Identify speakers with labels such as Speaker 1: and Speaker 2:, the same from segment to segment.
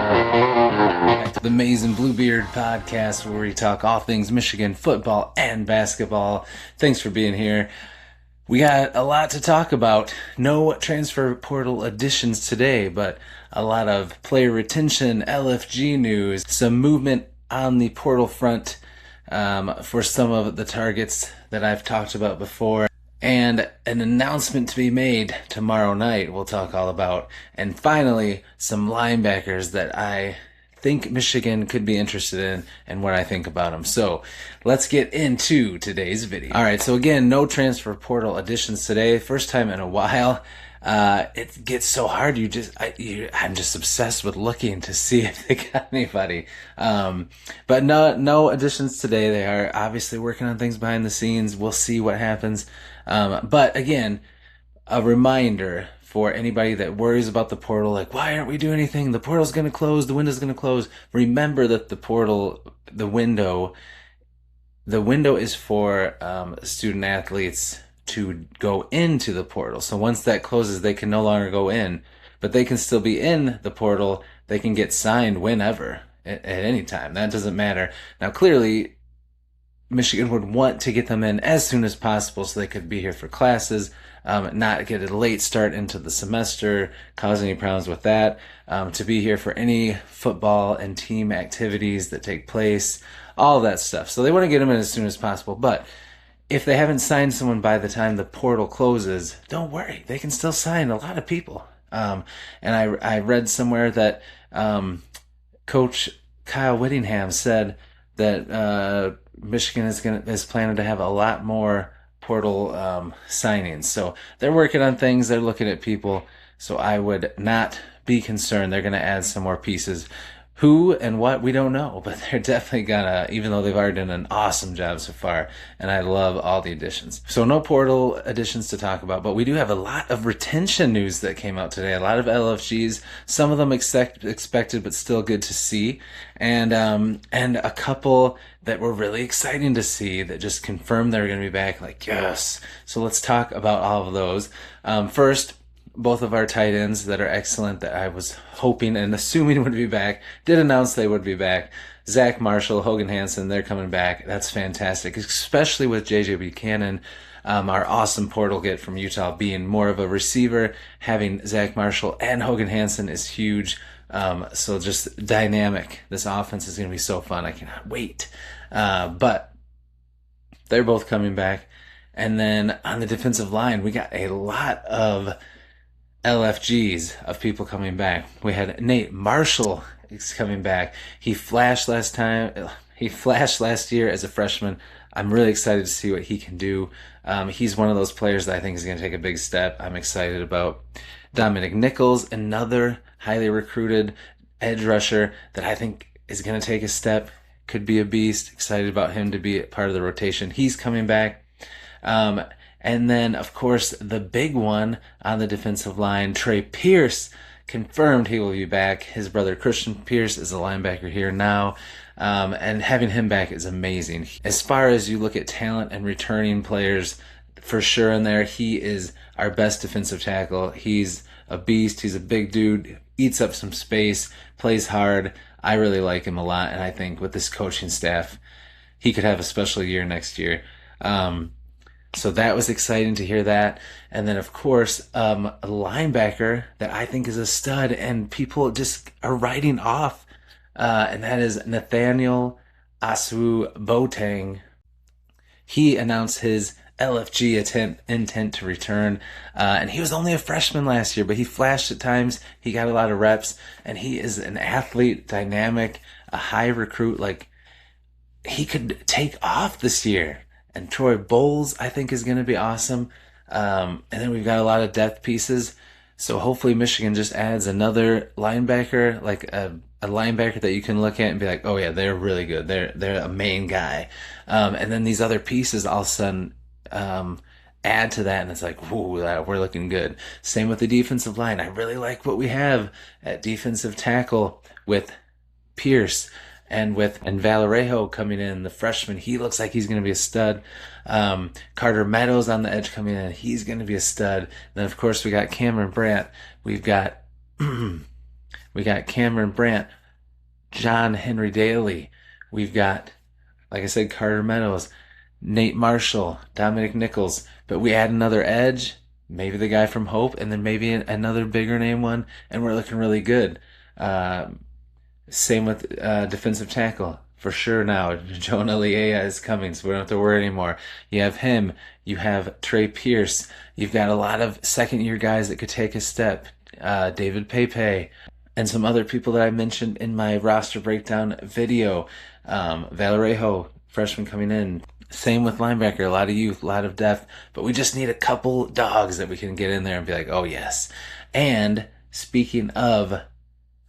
Speaker 1: Back to the Maize and Bluebeard podcast, where we talk all things Michigan football and basketball. Thanks for being here. We got a lot to talk about. No transfer portal additions today, but a lot of player retention, LFG news, some movement on the portal front for some of the targets that I've talked about before, and an announcement to be made tomorrow night we'll talk all about. And finally, some linebackers that I think Michigan could be interested in and what I think about them. So let's get into today's video. All right, so again, no transfer portal additions today. First time in a while. It gets so hard. I'm just obsessed with looking to see if they got anybody. But no additions today. They are obviously working on things behind the scenes. We'll see what happens. But again, a reminder for anybody that worries about the portal, like, why aren't we doing anything? The portal's going to close. The window's going to close. Remember that the window is for student athletes to go into the portal. So once that closes, they can no longer go in, but they can still be in the portal. They can get signed whenever, at any time. That doesn't matter. Now, clearly, Michigan would want to get them in as soon as possible so they could be here for classes, not get a late start into the semester, cause any problems with that, to be here for any football and team activities that take place, all of that stuff. So they want to get them in as soon as possible. But if they haven't signed someone by the time the portal closes, don't worry. They can still sign a lot of people. And I read somewhere that Coach Kyle Whittingham said that Michigan is planning to have a lot more portal signings. So they're working on things. They're looking at people. So I would not be concerned. They're going to add some more pieces. Who and what, we don't know, but they're definitely gonna, even though they've already done an awesome job so far, and I love all the additions. So no portal additions to talk about, but we do have a lot of retention news that came out today, a lot of LFGs, some of them expected, but still good to see, and a couple that were really exciting to see that just confirmed they're gonna be back, like, yes. So let's talk about all of those. First, both of our tight ends that are excellent, that I was hoping and assuming would be back, did announce they would be back. Zach Marshall, Hogan Hansen, they're coming back. That's fantastic, especially with J.J. Buchanan, our awesome portal get from Utah, being more of a receiver. Having Zach Marshall and Hogan Hansen is huge. So just dynamic. This offense is going to be so fun. I cannot wait. But they're both coming back. And then on the defensive line, we got a lot of LFGs of people coming back. We had Nate Marshall is coming back. He flashed last year as a freshman. I'm really excited to see what he can do. He's one of those players that I think is going to take a big step. I'm excited about Dominic Nichols, another highly recruited edge rusher that I think is going to take a step. Could be a beast. Excited about him to be part of the rotation. He's coming back. And then, of course, the big one on the defensive line, Trey Pierce, confirmed he will be back. His brother Christian Pierce is a linebacker here now, and having him back is amazing. As far as you look at talent and returning players, for sure in there, he is our best defensive tackle. He's a beast. He's a big dude, eats up some space, plays hard. I really like him a lot, and I think with this coaching staff, he could have a special year next year. So that was exciting to hear that. And then, of course, a linebacker that I think is a stud and people just are writing off, and that is Nathaniel Asu Boateng. He announced his LFG intent to return, and he was only a freshman last year, but he flashed at times. He got a lot of reps, and he is an athlete, dynamic, a high recruit. Like, he could take off this year. And Troy Bowles, I think, is going to be awesome. And then we've got a lot of depth pieces. So hopefully Michigan just adds another linebacker, like a linebacker that you can look at and be like, oh yeah, they're really good. They're a main guy. And then these other pieces all of a sudden add to that, and it's like, whoo, we're looking good. Same with the defensive line. I really like what we have at defensive tackle with Pierce. And Valerejo coming in, the freshman, he looks like he's going to be a stud. Carter Meadows on the edge coming in, he's going to be a stud. Then, of course, we got Cameron Brandt. We've got We got Cameron Brandt, John Henry Daly. We've got, like I said, Carter Meadows, Nate Marshall, Dominic Nichols. But we add another edge, maybe the guy from Hope, and then maybe another bigger name one, and we're looking really good. Uh, Same with defensive tackle. For sure now, Jonah Liea is coming, so we don't have to worry anymore. You have him. You have Trey Pierce. You've got a lot of second-year guys that could take a step. David Pepe, and some other people that I mentioned in my roster breakdown video. Valerejo, freshman coming in. Same with linebacker, a lot of youth, a lot of depth, but we just need a couple dogs that we can get in there and be like, oh yes. And speaking of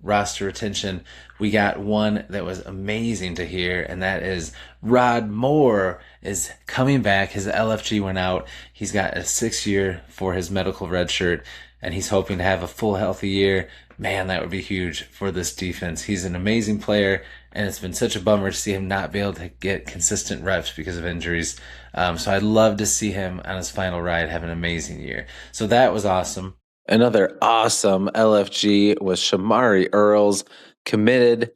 Speaker 1: roster retention, we got one that was amazing to hear, and that is Rod Moore is coming back. His LFG went out. He's got a 6-year for his medical red shirt, and he's hoping to have a full healthy year. Man, that would be huge for this defense. He's an amazing player, and it's been such a bummer to see him not be able to get consistent reps because of injuries. So I'd love to see him on his final ride have an amazing year. So that was awesome. Another awesome LFG was Shamari Earls, committed,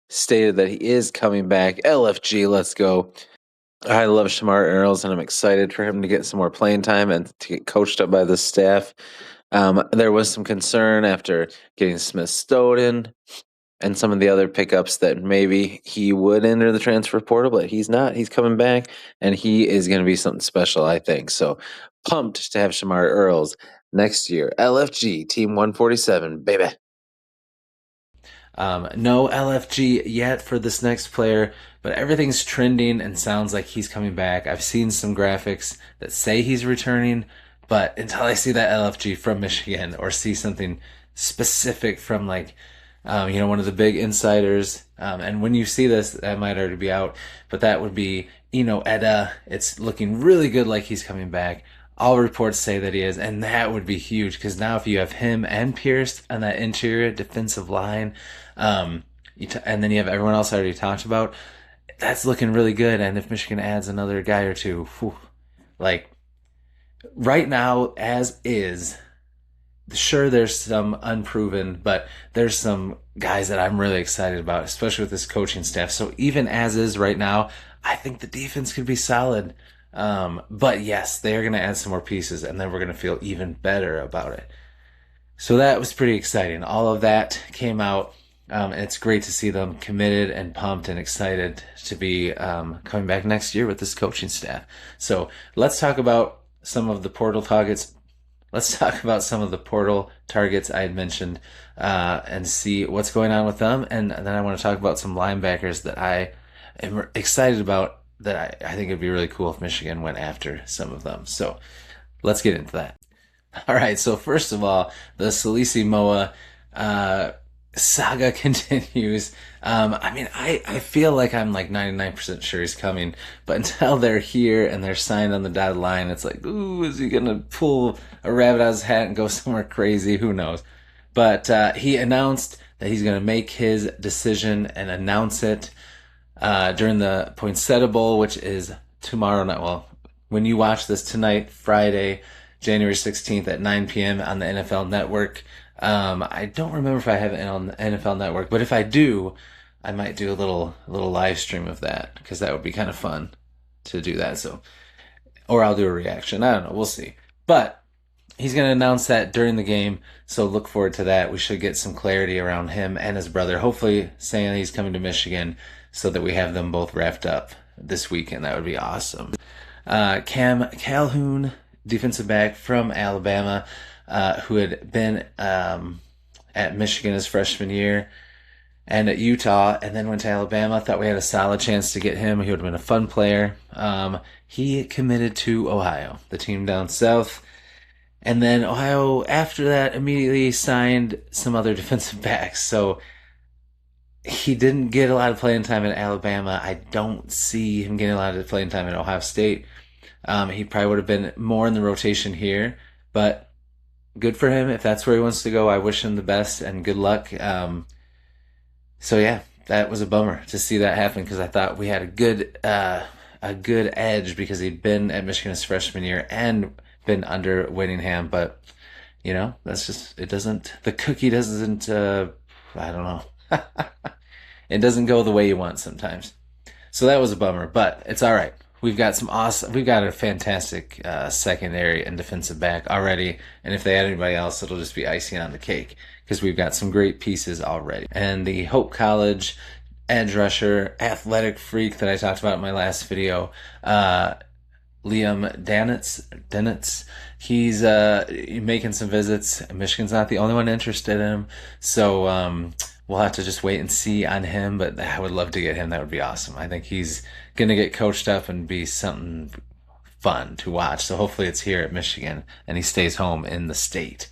Speaker 1: stated that he is coming back. LFG, let's go. I love Shamari Earls, and I'm excited for him to get some more playing time and to get coached up by the staff. There was some concern after getting Smith Stoden and some of the other pickups that maybe he would enter the transfer portal, but he's not. He's coming back, and he is going to be something special, I think. So pumped to have Shamari Earls next year. LFG, Team 147, baby. No LFG yet for this next player, but everything's trending and sounds like he's coming back. I've seen some graphics that say he's returning, but until I see that LFG from Michigan or see something specific from like, one of the big insiders, and when you see this, that might already be out, but that would be, Etta. It's looking really good like he's coming back. All reports say that he is, and that would be huge because now if you have him and Pierce on that interior defensive line, and then you have everyone else I already talked about, that's looking really good. And if Michigan adds another guy or two, like right now as is, sure there's some unproven, but there's some guys that I'm really excited about, especially with this coaching staff. So even as is right now, I think the defense could be solid. But yes, they are going to add some more pieces, and then we're going to feel even better about it. So that was pretty exciting. All of that came out. And it's great to see them committed and pumped and excited to be coming back next year with this coaching staff. So let's talk about some of the portal targets. Let's talk about some of the portal targets I had mentioned and see what's going on with them. And then I want to talk about some linebackers that I am excited about, that I think it'd be really cool if Michigan went after some of them. So let's get into that. All right, so first of all, the Salisi Moa saga continues. I feel like I'm like 99% sure he's coming, but until they're here and they're signed on the dotted line, it's like, ooh, is he going to pull a rabbit out of his hat and go somewhere crazy? Who knows? But he announced that he's going to make his decision and announce it during the Poinsettia Bowl, which is tomorrow night. Well, when you watch this tonight, Friday, January 16th at 9 p.m. on the NFL Network. I don't remember if I have it on the NFL Network, but if I do, I might do a little live stream of that because that would be kind of fun to do that. So, or I'll do a reaction. I don't know. We'll see. But he's going to announce that during the game, so look forward to that. We should get some clarity around him and his brother. Hopefully, saying that he's coming to Michigan so that we have them both wrapped up this weekend. That would be awesome. Cam Calhoun, defensive back from Alabama, who had been at Michigan his freshman year and at Utah, and then went to Alabama. Thought we had a solid chance to get him. He would have been a fun player. He committed to Ohio, the team down south. And then Ohio, after that, immediately signed some other defensive backs. So he didn't get a lot of playing time at Alabama. I don't see him getting a lot of playing time at Ohio State. He probably would have been more in the rotation here, but good for him. If that's where he wants to go, I wish him the best and good luck. So yeah, that was a bummer to see that happen because I thought we had a good edge because he'd been at Michigan his freshman year and been under Whittingham, but that's just, the cookie doesn't I don't know. It doesn't go the way you want sometimes. So that was a bummer, but it's all right. We've got a fantastic secondary and defensive back already, and if they add anybody else, it'll just be icing on the cake because we've got some great pieces already. And the Hope College edge rusher, athletic freak that I talked about in my last video, Liam Danitz, he's making some visits. Michigan's not the only one interested in him, so we'll have to just wait and see on him, but I would love to get him. That would be awesome. I think he's going to get coached up and be something fun to watch. So hopefully it's here at Michigan and he stays home in the state.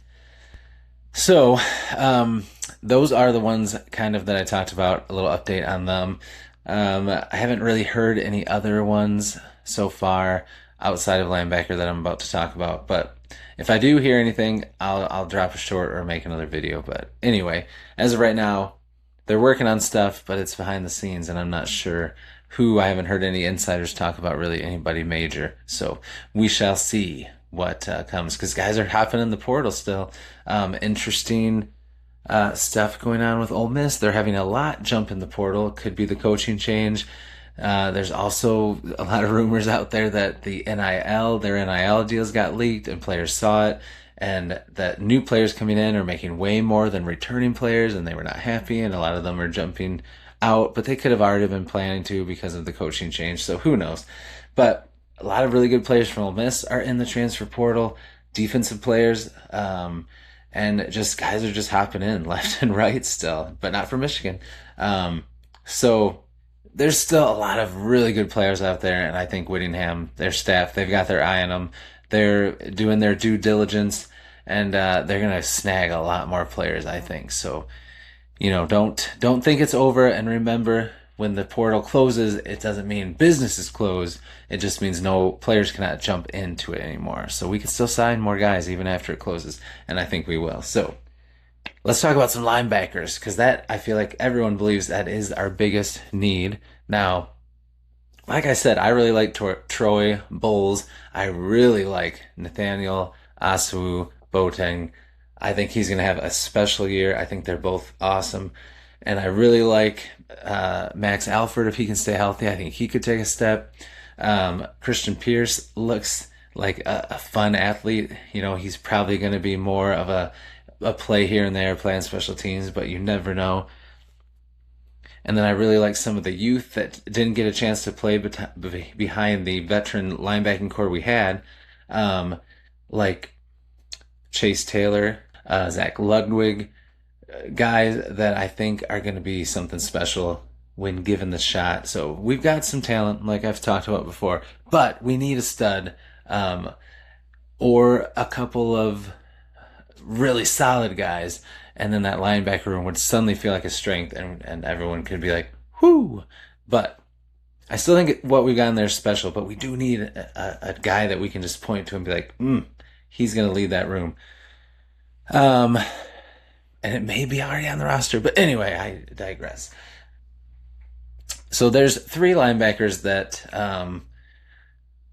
Speaker 1: So those are the ones kind of that I talked about, a little update on them. I haven't really heard any other ones so far outside of linebacker that I'm about to talk about, but if I do hear anything, I'll drop a short or make another video. But anyway, as of right now, they're working on stuff, but it's behind the scenes, and I'm not sure who. I haven't heard any insiders talk about really anybody major. So we shall see what comes, because guys are hopping in the portal still. Interesting stuff going on with Ole Miss. They're having a lot jump in the portal. Could be the coaching change. There's also a lot of rumors out there that their NIL deals got leaked and players saw it, and that new players coming in are making way more than returning players, and they were not happy, and a lot of them are jumping out, but they could have already been planning to because of the coaching change, so who knows. But a lot of really good players from Ole Miss are in the transfer portal, defensive players, and just guys are just hopping in left and right still, but not for Michigan. So there's still a lot of really good players out there, and I think Whittingham, their staff, they've got their eye on them. They're doing their due diligence, and they're going to snag a lot more players, I think. So, don't think it's over, and remember, when the portal closes, it doesn't mean business is closed. It just means no players cannot jump into it anymore. So we can still sign more guys even after it closes, and I think we will. So let's talk about some linebackers, because that, I feel like everyone believes that is our biggest need. Now, like I said, I really like Troy Bowles. I really like Nathaniel Asu Boateng. I think he's going to have a special year. I think they're both awesome. And I really like Max Alford, if he can stay healthy. I think he could take a step. Christian Pierce looks like a fun athlete. He's probably going to be more of a play here and there, playing special teams, but you never know. And then I really like some of the youth that didn't get a chance to play behind the veteran linebacking core we had, like Chase Taylor, Zach Ludwig, guys that I think are going to be something special when given the shot. So we've got some talent, like I've talked about before, but we need a stud or a couple of really solid guys, and then that linebacker room would suddenly feel like a strength, and everyone could be like, whoo. But I still think what we've got in there is special, but we do need a guy that we can just point to and be like, he's going to lead that room. And it may be already on the roster, but anyway, I digress. So there's 3 linebackers that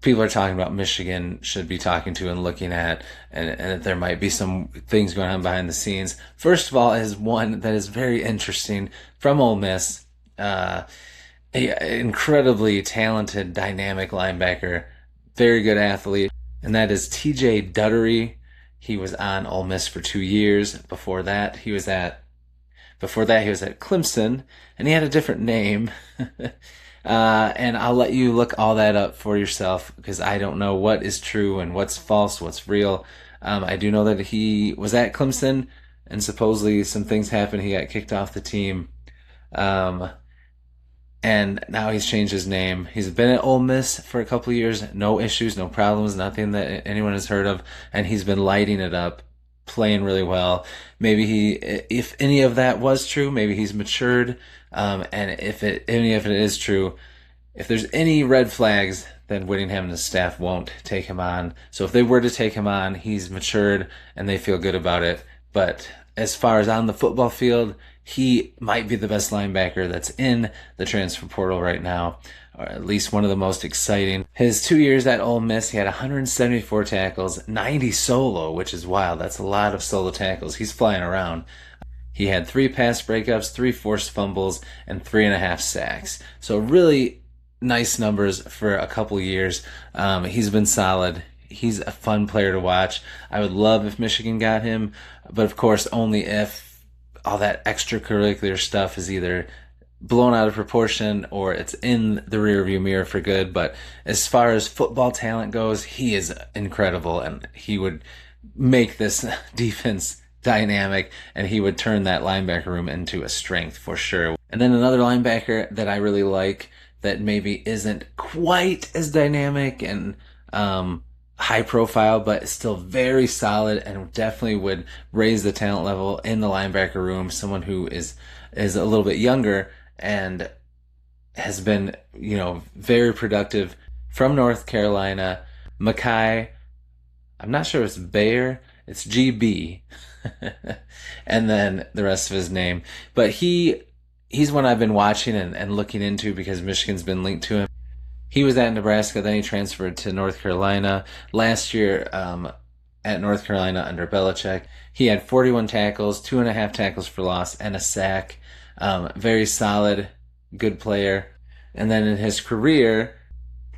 Speaker 1: people are talking about Michigan should be talking to and looking at, and there might be some things going on behind the scenes. First of all is one that is very interesting from Ole Miss, a incredibly talented, dynamic linebacker, very good athlete, and that is T.J. Duttery. He was on Ole Miss for 2 years. Before that, he was at Clemson, and he had a different name. And I'll let you look all that up for yourself, because I don't know what is true and what's false, what's real. I do know that he was at Clemson, and supposedly some things happened. He got kicked off the team. And now he's changed his name. He's been at Ole Miss for a couple of years. No issues, no problems, nothing that anyone has heard of. And he's been lighting it up, playing really well. Maybe if any of that was true, maybe he's matured. And if any of it is true, if there's any red flags, then Whittingham and his staff won't take him on. So if they were to take him on, he's matured and they feel good about it. But as far as on the football field, he might be the best linebacker that's in the transfer portal right now, or at least one of the most exciting. His 2 years at Ole Miss, he had 174 tackles, 90 solo, which is wild. That's a lot of solo tackles. He's flying around. He had 3 pass breakups, 3 forced fumbles, and 3.5 sacks. So really nice numbers for a couple years. He's been solid. He's a fun player to watch. I would love if Michigan got him, but of course only if all that extracurricular stuff is either blown out of proportion or it's in the rearview mirror for good. But as far as football talent goes, he is incredible, and he would make this defense dynamic, and he would turn that linebacker room into a strength for sure. And then another linebacker that I really like that maybe isn't quite as dynamic and high profile, but still very solid and definitely would raise the talent level in the linebacker room. Someone who is a little bit younger and has been, very productive, from North Carolina. Mekhi, I'm not sure if it's Bayer, it's GB, and then the rest of his name. But he's one I've been watching and looking into because Michigan's been linked to him. He was at Nebraska, then he transferred to North Carolina. Last year, at North Carolina under Belichick, he had 41 tackles, 2.5 tackles for loss, and a sack. Very solid, good player. And then in his career,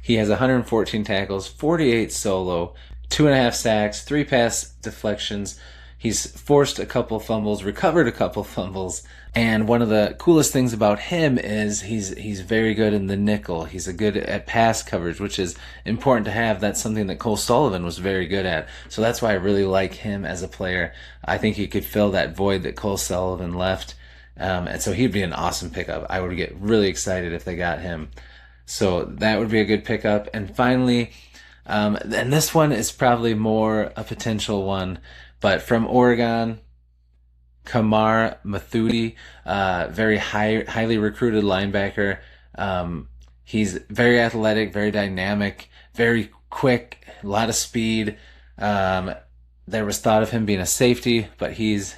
Speaker 1: he has 114 tackles, 48 solo, 2.5 sacks, 3 pass deflections. He's forced a couple fumbles, recovered a couple fumbles. And one of the coolest things about him is he's very good in the nickel. He's good at pass coverage, which is important to have. That's something that Cole Sullivan was very good at. So that's why I really like him as a player. I think he could fill that void that Cole Sullivan left. And so he'd be an awesome pickup. I would get really excited if they got him. So that would be a good pickup. And finally, and this one is probably more a potential one, but from Oregon, Kamar Mathudi, very highly recruited linebacker. He's very athletic, very dynamic, very quick, a lot of speed. There was thought of him being a safety, but he's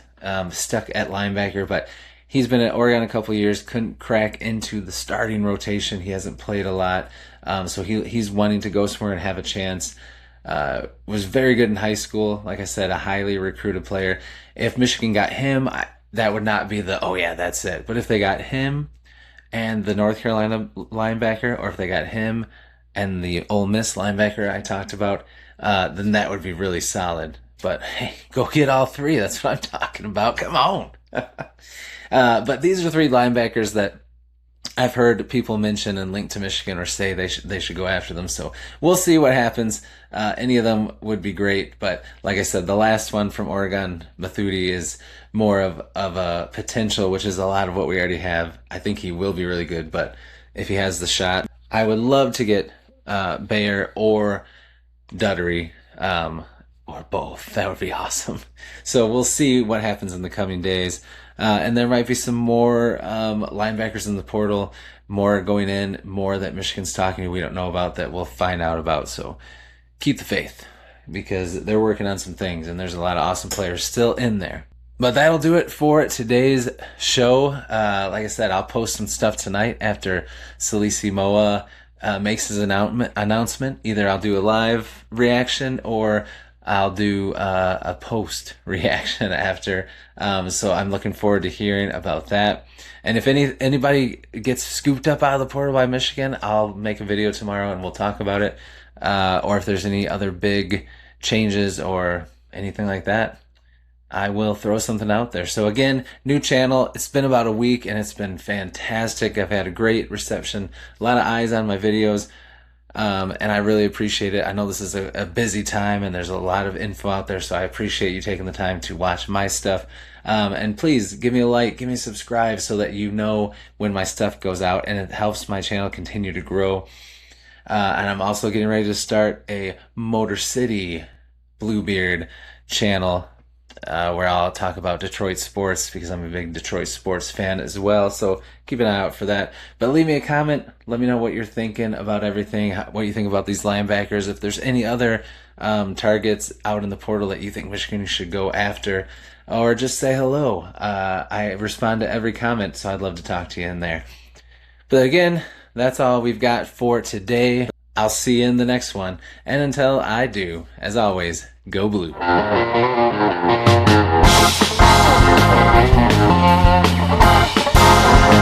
Speaker 1: stuck at linebacker. But he's been at Oregon a couple of years, couldn't crack into the starting rotation. He hasn't played a lot, so he's wanting to go somewhere and have a chance. Was very good in high school. Like I said, a highly recruited player. If Michigan got him, that would not be the, oh yeah, that's it. But if they got him and the North Carolina linebacker, or if they got him and the Ole Miss linebacker I talked about, then that would be really solid. But hey, go get all three. That's what I'm talking about. Come on. But these are 3 linebackers that I've heard people mention and link to Michigan or say they should go after them. So we'll see what happens. Any of them would be great. But like I said, the last one from Oregon, Mathudi, is more of a potential, which is a lot of what we already have. I think he will be really good. But if he has the shot, I would love to get Bayer or Duttery, or both. That would be awesome. So we'll see what happens in the coming days. And there might be some more linebackers in the portal, more going in, more that Michigan's talking we don't know about that we'll find out about. So keep the faith, because they're working on some things, and there's a lot of awesome players still in there. But that'll do it for today's show. Like I said, I'll post some stuff tonight after Salisi Moa makes his announcement. Either I'll do a live reaction or I'll do a post reaction after. So I'm looking forward to hearing about that. And if anybody gets scooped up out of the portal by Michigan, I'll make a video tomorrow and we'll talk about it. Or if there's any other big changes or anything like that, I will throw something out there. So again, new channel. It's been about a week and it's been fantastic. I've had a great reception, a lot of eyes on my videos. And I really appreciate it. I know this is a busy time and there's a lot of info out there, so I appreciate you taking the time to watch my stuff. And please give me a like, give me a subscribe so that you know when my stuff goes out, and it helps my channel continue to grow. And I'm also getting ready to start a Motor City Bluebeard channel, where I'll talk about Detroit sports, because I'm a big Detroit sports fan as well. So keep an eye out for that. But leave me a comment. Let me know what you're thinking about everything, what you think about these linebackers. If there's any other targets out in the portal that you think Michigan should go after, or just say hello. I respond to every comment, so I'd love to talk to you in there. But again, that's all we've got for today. I'll see you in the next one. And until I do, as always, go blue.